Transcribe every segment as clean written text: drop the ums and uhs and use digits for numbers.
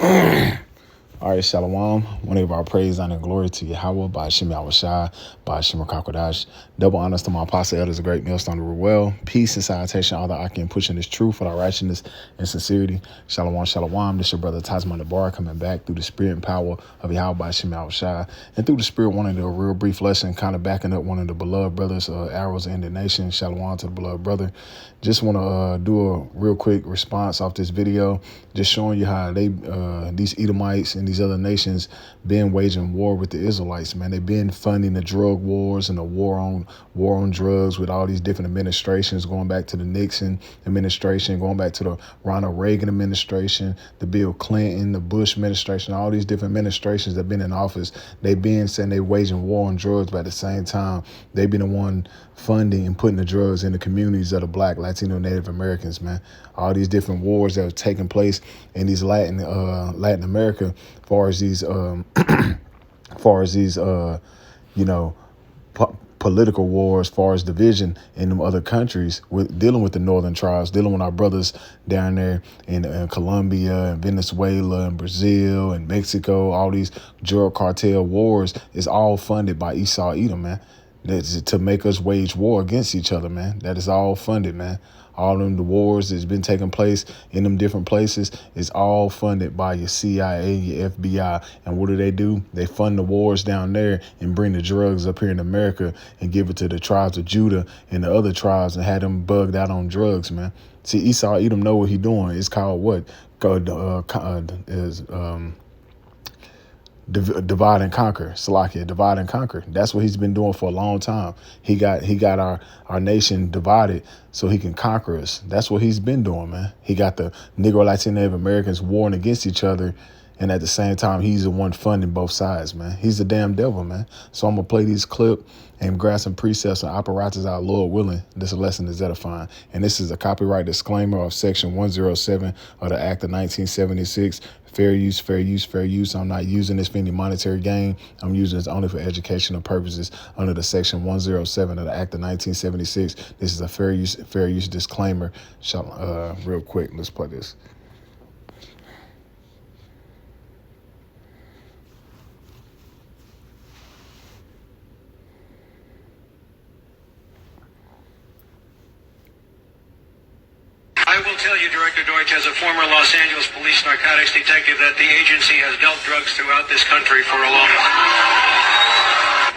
All right, Shalom. One of our praise, honor, and glory to Yahweh, by Shem Yahushai, by Shem Kakodash. Double honors to my apostle, elders, a great millstone to rule well. Peace and salutation, all that I can push in this truth for our righteousness and sincerity. Shalom, Shalom. This your brother Tasman the Bar coming back through the spirit and power of Yahweh by Shem Yahushai. And through the spirit, wanting to do a real brief lesson, kind of backing up one of the beloved brothers, Arrows in the Nation. Shalom to the beloved brother. Just want to do a real quick response off this video, just showing you how they, these Edomites and these other nations been waging war with the Israelites, man. They've been funding the drug wars and the war on drugs with all these different administrations, going back to the Nixon administration, going back to the Ronald Reagan administration, the Bill Clinton, the Bush administration, all these different administrations that have been in office. They've been saying they're waging war on drugs, but at the same time, they've been the one funding and putting the drugs in the communities of the Black, Latino, Native Americans, man. All these different wars that are taking place in these Latin America, as far as these, political wars, as far as division in them other countries, with dealing with the northern tribes, dealing with our brothers down there in Colombia and Venezuela and Brazil and Mexico. All these drug cartel wars is all funded by Esau Edom, man. That's to make us wage war against each other, man. That is all funded, man. All of them, the wars that's been taking place in them different places is all funded by your CIA, your FBI. And what do? They fund the wars down there and bring the drugs up here in America and give it to the tribes of Judah and the other tribes and have them bugged out on drugs, man. See, Esau Edom know what he doing. It's called what? Divide and conquer, Salakia, divide and conquer. That's what he's been doing for a long time. He got our nation divided so he can conquer us. That's what he's been doing, man. He got the Negro, Latino, Native Americans warring against each other, and at the same time, he's the one funding both sides, man. He's the damn devil, man. So I'm gonna play this clip and grab some precepts and apparatus out, Lord willing. This lesson is edifying. And this is a copyright disclaimer of Section 107 of the Act of 1976. Fair use, fair use, fair use. I'm not using this for any monetary gain. I'm using this only for educational purposes under the Section 107 of the Act of 1976. This is a fair use disclaimer. Real quick, let's play this. I will tell you, Director Deutsch, as a former Los Angeles police narcotics detective, that the agency has dealt drugs throughout this country for a long time.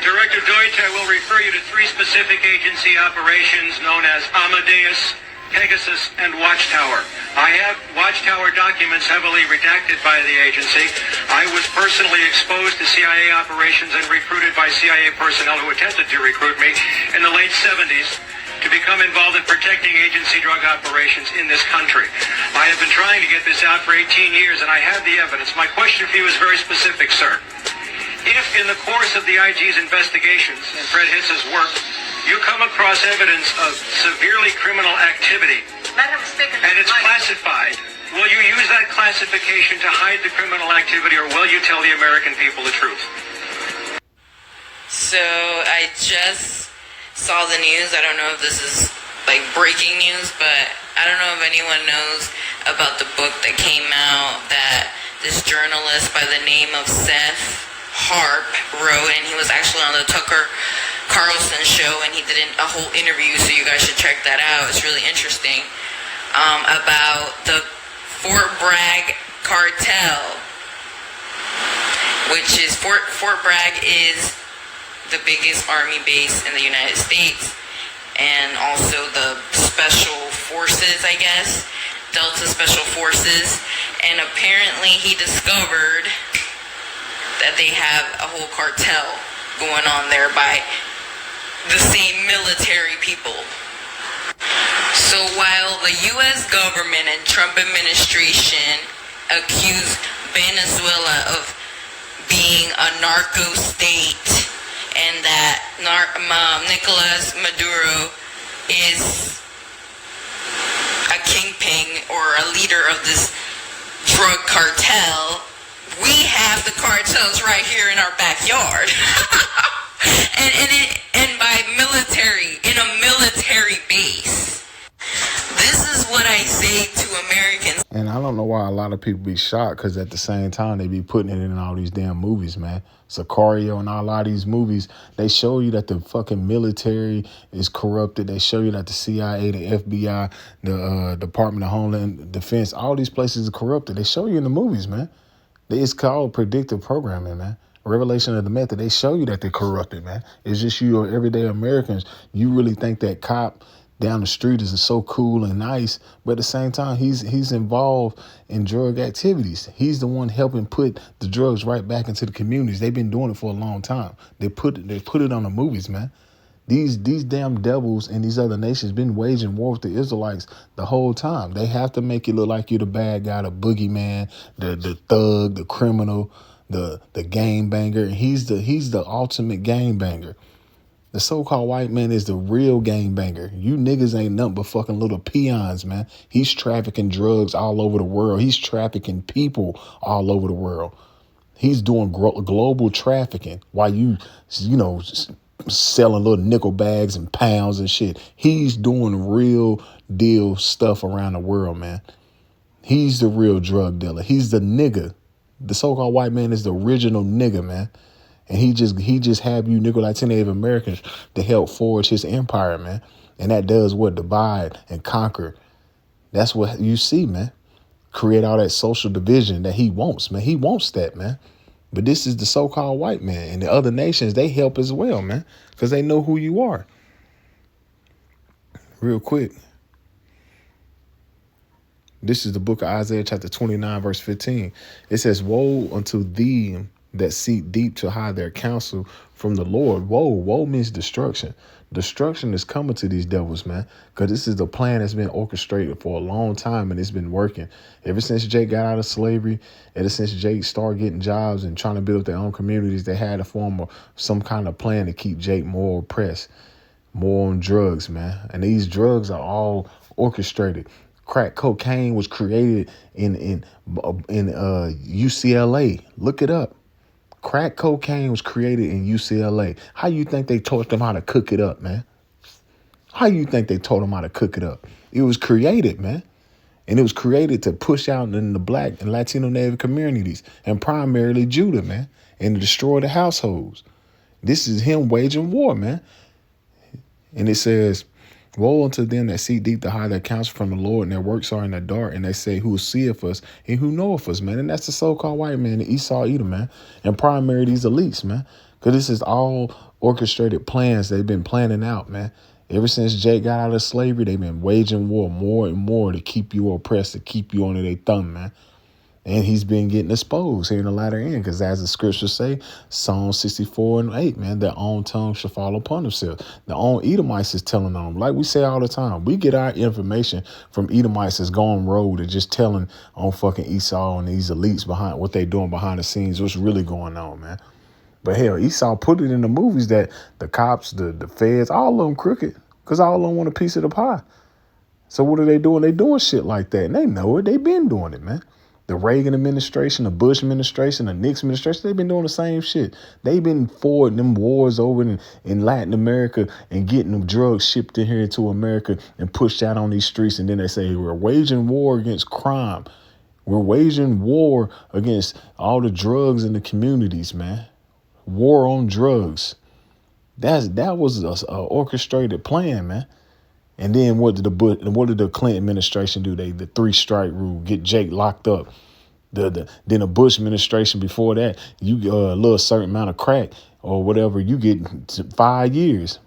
Director Deutsch, I will refer you to 3 specific agency operations known as Amadeus, Pegasus, and Watchtower. I have Watchtower documents heavily redacted by the agency. I was personally exposed to CIA operations and recruited by CIA personnel who attempted to recruit me in the late 70s. To become involved in protecting agency drug operations in this country. I have been trying to get this out for 18 years, and I have the evidence. My question for you is very specific, sir. If in the course of the IG's investigations and Fred Hiss's work, you come across evidence of severely criminal activity, and it's classified, will you use that classification to hide the criminal activity, or will you tell the American people the truth? So I just saw the news. I don't know if this is like breaking news, but I don't know if anyone knows about the book that came out that this journalist by the name of Seth Harp wrote, and he was actually on the Tucker Carlson show, and he did a whole interview, so you guys should check that out. It's really interesting, about the Fort Bragg cartel, which is Fort Bragg is the biggest army base in the United States, and also the special forces, I guess, Delta Special Forces. And apparently he discovered that they have a whole cartel going on there by the same military people. So while the U.S. government and Trump administration accuse Venezuela of being a narco state, and that Nicolas Maduro is a kingpin or a leader of this drug cartel, we have the cartels right here in our backyard. and by military, in a military base. This is what what I say to Americans. And I don't know why a lot of people be shocked, because at the same time they be putting it in all these damn movies, man. Sicario and a lot of these movies, they show you that the fucking military is corrupted. They show you that the CIA, the FBI, the Department of Homeland Defense, all these places are corrupted. They show you in the movies, man. It's called predictive programming, man. Revelation of the method. They show you that they're corrupted, man. It's just you everyday Americans. You really think that cop down the street is so cool and nice, but at the same time, he's involved in drug activities. He's the one helping put the drugs right back into the communities. They've been doing it for a long time. They put it on the movies, man. These damn devils in these other nations been waging war with the Israelites the whole time. They have to make it look like you're the bad guy, the boogeyman, the thug, the criminal, the gangbanger. And he's the ultimate gangbanger. The so-called white man is the real gangbanger. You niggas ain't nothing but fucking little peons, man. He's trafficking drugs all over the world. He's trafficking people all over the world. He's doing global trafficking while you know, selling little nickel bags and pounds and shit. He's doing real deal stuff around the world, man. He's the real drug dealer. He's the nigga. The so-called white man is the original nigga, man. And he just have you nigga Latino Native Americans to help forge his empire, man. And that does what? Divide and conquer. That's what you see, man. Create all that social division that he wants, man. He wants that, man. But this is the so-called white man. And the other nations, they help as well, man. Because they know who you are. Real quick. This is the book of Isaiah chapter 29, verse 15. It says, woe unto thee that seek deep to hide their counsel from the Lord. Woe means destruction. Destruction is coming to these devils, man, because this is the plan that's been orchestrated for a long time, and it's been working. Ever since Jake got out of slavery, ever since Jake started getting jobs and trying to build their own communities, they had to form some kind of plan to keep Jake more oppressed, more on drugs, man. And these drugs are all orchestrated. Crack cocaine was created in UCLA. Look it up. Crack cocaine was created in UCLA. How you think they taught them how to cook it up, man? How you think they taught them how to cook it up? It was created, man. And it was created to push out in the Black and Latino Native communities, and primarily Judah, man, and to destroy the households. This is him waging war, man. And it says, woe unto them that seek deep to hide their counsel from the Lord, and their works are in the dark, and they say, who seeth us and who knoweth us, man? And that's the so-called white man, the Esau Edom, man, and primarily these elites, man, because this is all orchestrated plans they've been planning out, man. Ever since Jake got out of slavery, they've been waging war more and more to keep you oppressed, to keep you under their thumb, man. And he's been getting exposed here in the latter end, because as the scriptures say, Psalm 64:8, man, their own tongue shall fall upon themselves. The own Edomites is telling them, like we say all the time, we get our information from Edomites that's going road and just telling on fucking Esau and these elites behind what they doing behind the scenes, what's really going on, man. But hell, Esau put it in the movies that the cops, the feds, all of them crooked, because all of them want a piece of the pie. So what are they doing? They doing shit like that, and they know it. They been doing it, man. The Reagan administration, the Bush administration, the Nixon administration, they've been doing the same shit. They've been forwarding them wars over in Latin America and getting them drugs shipped in here into America and pushed out on these streets. And then they say, we're waging war against crime. We're waging war against all the drugs in the communities, man. War on drugs. That was a orchestrated plan, man. And then what did the Clinton administration do? The 3-strike rule, get Jake locked up. Then the Bush administration before that, you a little certain amount of crack or whatever, you get 5 years.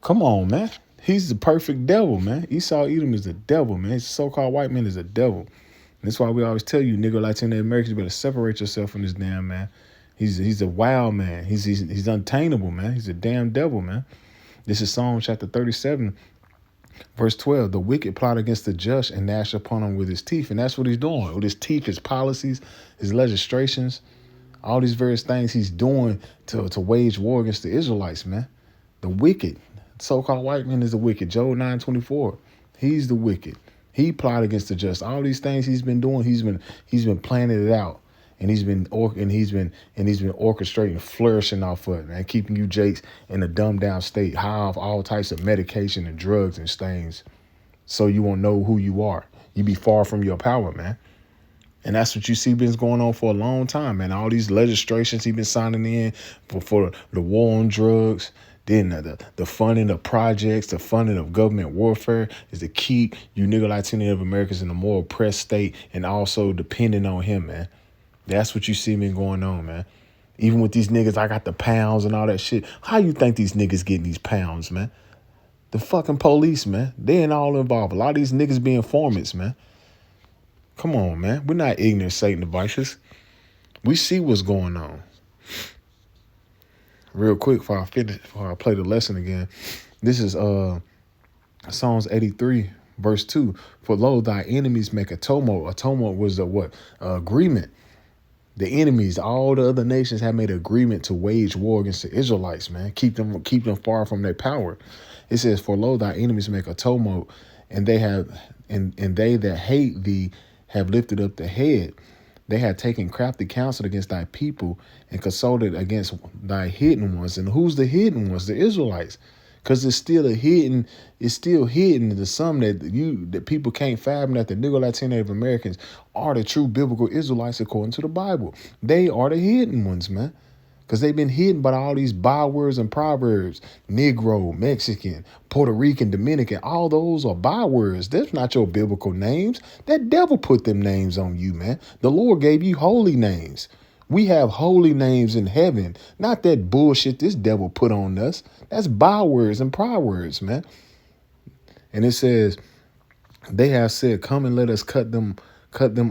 Come on, man. He's the perfect devil, man. Esau Edom is the devil, man. His so-called white man is a devil. And that's why we always tell you, nigga Latino Americans, you better separate yourself from this damn man. He's a wild man. He's untainable, man. He's a damn devil, man. This is Psalm chapter 37, verse 12. The wicked plot against the just and gnash upon him with his teeth. And that's what he's doing. With his teeth, his policies, his legislations, all these various things he's doing to wage war against the Israelites, man. The wicked, so-called white man is the wicked. Job 9:24. He's the wicked. He plot against the just. All these things he's been doing, he's been planning it out. And he's been orchestrating, flourishing off of it, man, keeping you Jakes in a dumbed down state, high off all types of medication and drugs and things. so you won't know who you are. You be far from your power, man. And that's what you see been going on for a long time, man. All these legislations he been signing in for the war on drugs, then the funding of projects, the funding of government warfare is to keep you nigga Latino Native Americans in a more oppressed state and also depending on him, man. That's what you see been going on, man. Even with these niggas, I got the pounds and all that shit. How you think these niggas getting these pounds, man? The fucking police, man. They ain't all involved. A lot of these niggas be informants, man. Come on, man. We're not ignorant Satan devices. We see what's going on. Real quick before I play the lesson again. This is Psalms 83, verse 2. For lo, thy enemies make a tumult. A tumult was a what? Agreement. The enemies, all the other nations have made an agreement to wage war against the Israelites, man. Keep them far from their power. It says, for lo, thy enemies make a tumult, and they that hate thee have lifted up the head. They have taken crafty counsel against thy people and consulted against thy hidden ones. And who's the hidden ones? The Israelites. Because it's still hidden to some that people can't fathom that the nigga Latino Native Americans are the true biblical Israelites according to the Bible. They are the hidden ones, man. Because they've been hidden by all these bywords and proverbs. Negro, Mexican, Puerto Rican, Dominican, all those are bywords. That's not your biblical names. That devil put them names on you, man. The Lord gave you holy names. We have holy names in heaven, not that bullshit this devil put on us. That's bywords and proverbs, man. And it says, they have said, come and let us cut them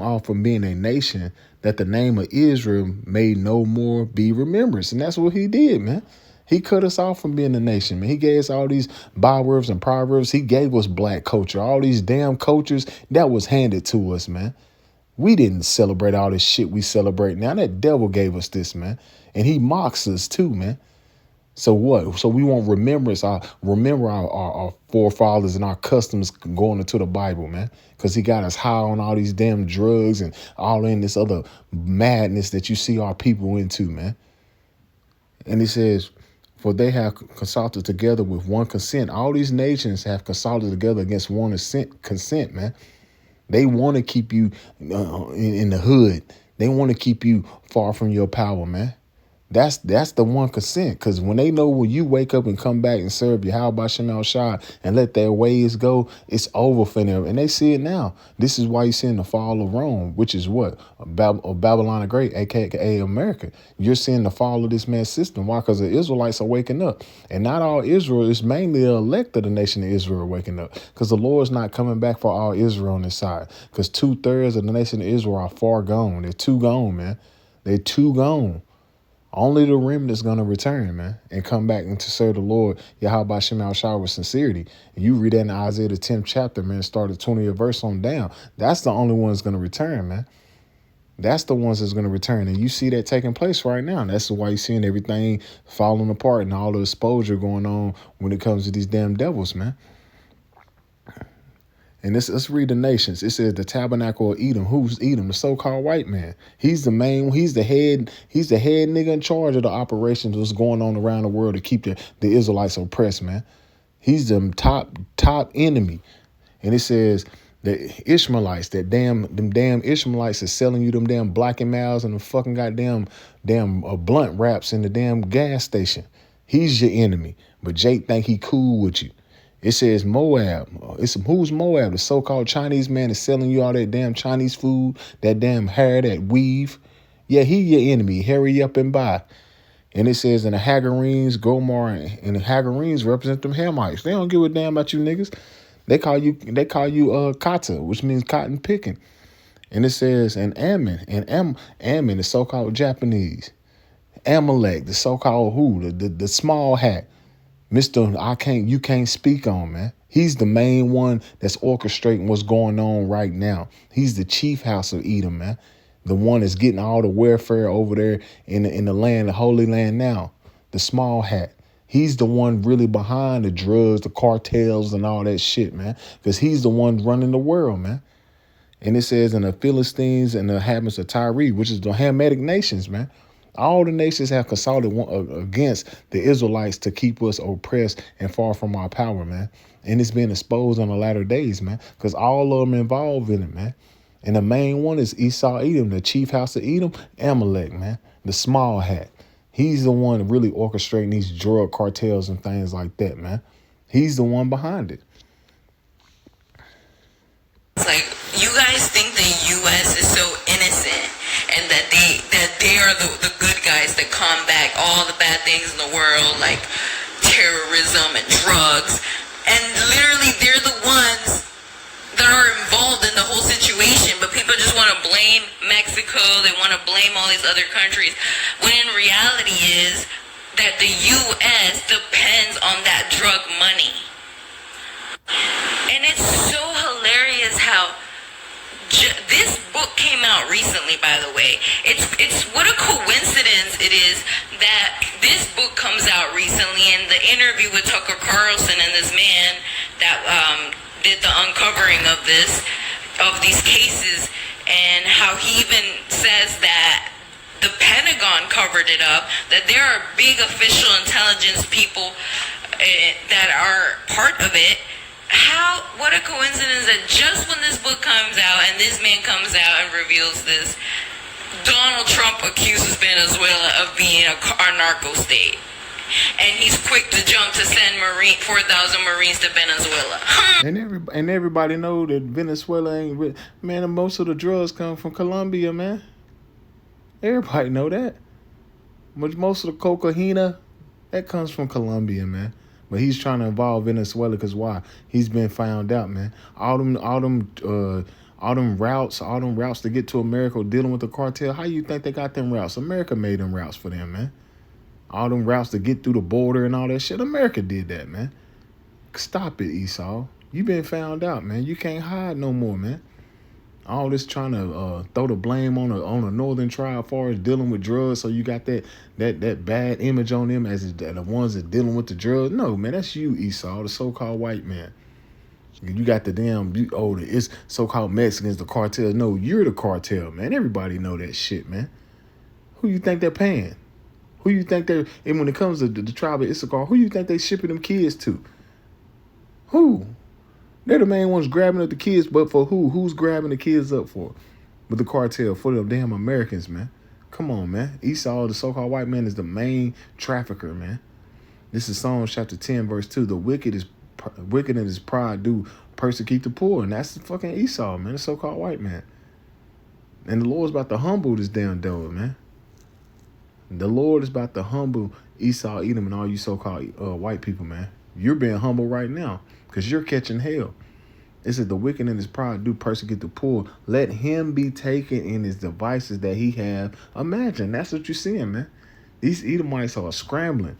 off from being a nation, that the name of Israel may no more be remembered. And that's what he did, man. He cut us off from being a nation, man. He gave us all these bywords and proverbs. He gave us black culture, all these damn cultures that was handed to us, man. We didn't celebrate all this shit we celebrate now. That devil gave us this, man. And he mocks us too, man. So what? So we won't remember our forefathers and our customs going into the Bible, man. Because he got us high on all these damn drugs and all in this other madness that you see our people into, man. And he says, for they have consulted together with one consent. All these nations have consulted together against one consent, man. They want to keep you in the hood. They want to keep you far from your power, man. That's the one consent. Because when they know when you wake up and come back and serve you, how about Shemal Shah and let their ways go, it's over for them. And they see it now. This is why you're seeing the fall of Rome, which is what? Babylon the Great, a.k.a. America. You're seeing the fall of this man's system. Why? Because the Israelites are waking up. And not all Israel, it's mainly the elect of the nation of Israel waking up. Because the Lord's not coming back for all Israel on this side. Because 2/3 of the nation of Israel are far gone. They're too gone, man. They're too gone. Only the remnant is going to return, man, and come back and to serve the Lord, Yahweh Shemal Shah, with sincerity. And you read that in Isaiah the 10th chapter, man, start at 20th verse on down. That's the only one that's going to return, man. That's the ones that's going to return. And you see that taking place right now. That's why you're seeing everything falling apart and all the exposure going on when it comes to these damn devils, man. And let's read the nations. It says the tabernacle of Edom. Who's Edom? The so-called white man. He's the head nigga in charge of the operations that's going on around the world to keep the Israelites oppressed, man. He's the top enemy. And it says the Ishmaelites, them damn Ishmaelites is selling you them damn Black and Miles and the fucking goddamn blunt wraps in the damn gas station. He's your enemy. But Jake think he cool with you. It says Moab. Who's Moab? The so-called Chinese man is selling you all that damn Chinese food, that damn hair, that weave. Yeah, he your enemy. Hurry up and buy. And it says in the Hagarenes, Gomor, and the Hagarenes represent them Hamites. They don't give a damn about you niggas. They call you kata, which means cotton picking. And it says and Ammon, Ammon, the so-called Japanese. Amalek, the so-called who? The small hat. Mr. You can't speak on, man. He's the main one that's orchestrating what's going on right now. He's the chief house of Edom, man. The one that's getting all the welfare over there in the land, the Holy Land now. The small hat. He's the one really behind the drugs, the cartels and all that shit, man. Because he's the one running the world, man. And it says in the Philistines and the inhabitants of Tyre, which is the Hamitic nations, man. All the nations have consulted against the Israelites to keep us oppressed and far from our power, man. And it's been exposed on the latter days, man, because all of them involved in it, man. And the main one is Esau Edom, the chief house of Edom, Amalek, man, the small hat. He's the one really orchestrating these drug cartels and things like that, man. He's the one behind it. It's like, you guys think the U.S. is so innocent and that they are the good guys that combat all the bad things in the world, like terrorism and drugs. And literally, they're the ones that are involved in the whole situation, but people just want to blame Mexico, they want to blame all these other countries, when in reality is that the U.S. depends on that drug money. And it's so hilarious how this book came out recently, by the way. It's what a coincidence it is that this book comes out recently, and the interview with Tucker Carlson and this man that did the uncovering of these cases, and how he even says that the Pentagon covered it up, that there are big official intelligence people that are part of it. What a coincidence that just when this book comes out and this man comes out and reveals this, Donald Trump accuses Venezuela of being a narco state. And he's quick to jump to send 4,000 Marines to Venezuela. And everybody know that Venezuela ain't man. Most of the drugs come from Colombia, man. Everybody know that. But most of the cocaine that comes from Colombia, man. But he's trying to involve Venezuela because why? He's been found out, man. All them routes to get to America dealing with the cartel. How you think they got them routes? America made them routes for them, man. All them routes to get through the border and all that shit. America did that, man. Stop it, Esau. You been found out, man. You can't hide no more, man. All this trying to throw the blame on a northern tribe as far as dealing with drugs, so you got that bad image on them as the ones that dealing with the drugs. No, man, that's you, Esau, the so-called white man. You got the it's so-called Mexicans, the cartel. No, you're the cartel, man. Everybody know that shit, man. Who you think they're paying? Who you think they're, and when it comes to the tribe of Issachar, who you think they shipping them kids to? Who? They're the main ones grabbing up the kids, but for who? Who's grabbing the kids up for? With the cartel, for them damn Americans, man. Come on, man. Esau, the so-called white man, is the main trafficker, man. This is Psalms chapter 10, verse 2. The wicked and his pride do persecute the poor. And that's the fucking Esau, man, the so-called white man. And the Lord's about to humble this damn devil, man. The Lord is about to humble Esau, Edom, and all you so-called white people, man. You're being humble right now because you're catching hell. It says the wicked and his pride do persecute the poor. Let him be taken in his devices that he have. Imagine, that's what you're seeing, man. These Edomites are scrambling.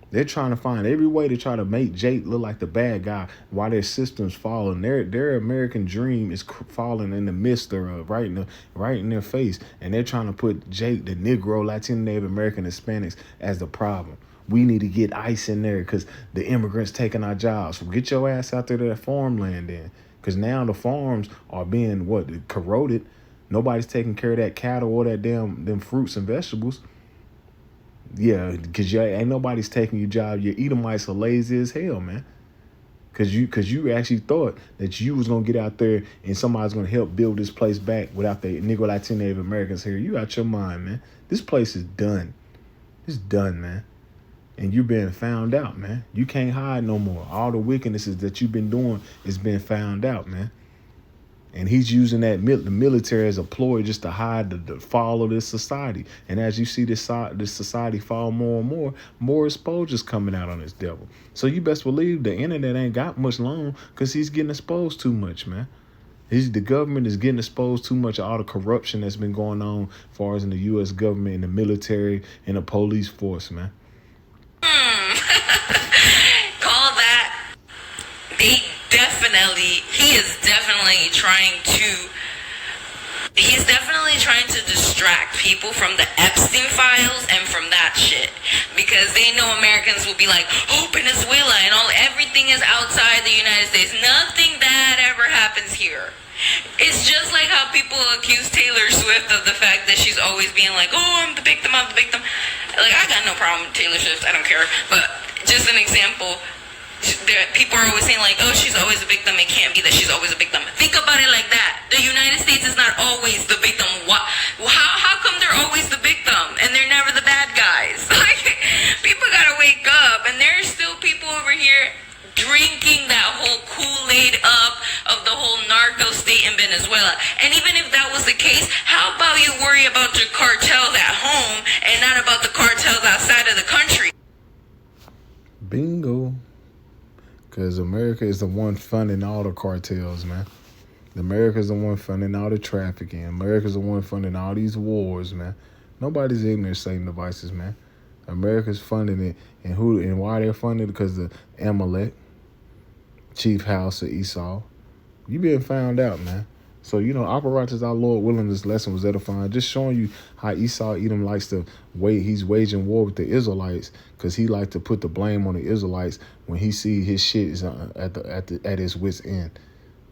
They're trying to find every way to try to make Jake look like the bad guy while their system's falling. Their American dream is falling in the midst of right in their face. And they're trying to put Jake, the Negro, Latino, Native American, Hispanics as the problem. We need to get ICE in there because the immigrants taking our jobs. So get your ass out there to that farmland then. Because now the farms are being, corroded. Nobody's taking care of that cattle or that them fruits and vegetables. Yeah, because ain't nobody's taking your job. Your Edomites are lazy as hell, man. Because you actually thought that you was going to get out there and somebody's going to help build this place back without the Negro, Latino, Native Americans here. You out your mind, man. This place is done. It's done, man. And you're being found out, man. You can't hide no more. All the wickednesses that you've been doing is being found out, man. And he's using the military as a ploy just to hide the fall of this society. And as you see this society fall more and more exposure's coming out on this devil. So you best believe the internet ain't got much long because he's getting exposed too much, man. The government is getting exposed too much of all the corruption that's been going on as far as in the U.S. government and the military and the police force, man. Call that. He's definitely trying to distract people from the Epstein files and from that shit, because they know Americans will be like, oh, Venezuela and everything is outside the United States. Nothing bad ever happens here. It's just like how people accuse Taylor Swift of the fact that she's always being like, oh, I'm the victim. Like, I got no problem with Taylor Swift. I don't care. But just an example, People are always saying like, oh, she's always a victim. It can't be that she's always a victim. Think about it like that. The United States is not always the victim. How come they're always the victim and they're never the bad guys? Like, people gotta wake up, and there's still people over here drinking that whole Kool-Aid up of the whole narco state in Venezuela. And even if that was the case, how about you worry about your cartels at home and not about the cartels outside of the country? Bingo. Because America is the one funding all the cartels, man. America is the one funding all the trafficking. America is the one funding all these wars, man. Nobody's ignorant Satan devices, man. America's funding it. And why they're funding it? Because the Amalek, chief house of Esau. You being found out, man. So, operators, our Lord willing, this lesson was edifying. Just showing you how Esau Edom likes to wait. He's waging war with the Israelites because he likes to put the blame on the Israelites when he sees his shit is at his wit's end.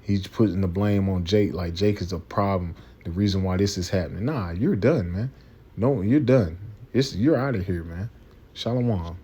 He's putting the blame on Jake, like Jake is a problem, the reason why this is happening. Nah, you're done, man. No, you're done. You're out of here, man. Shalom.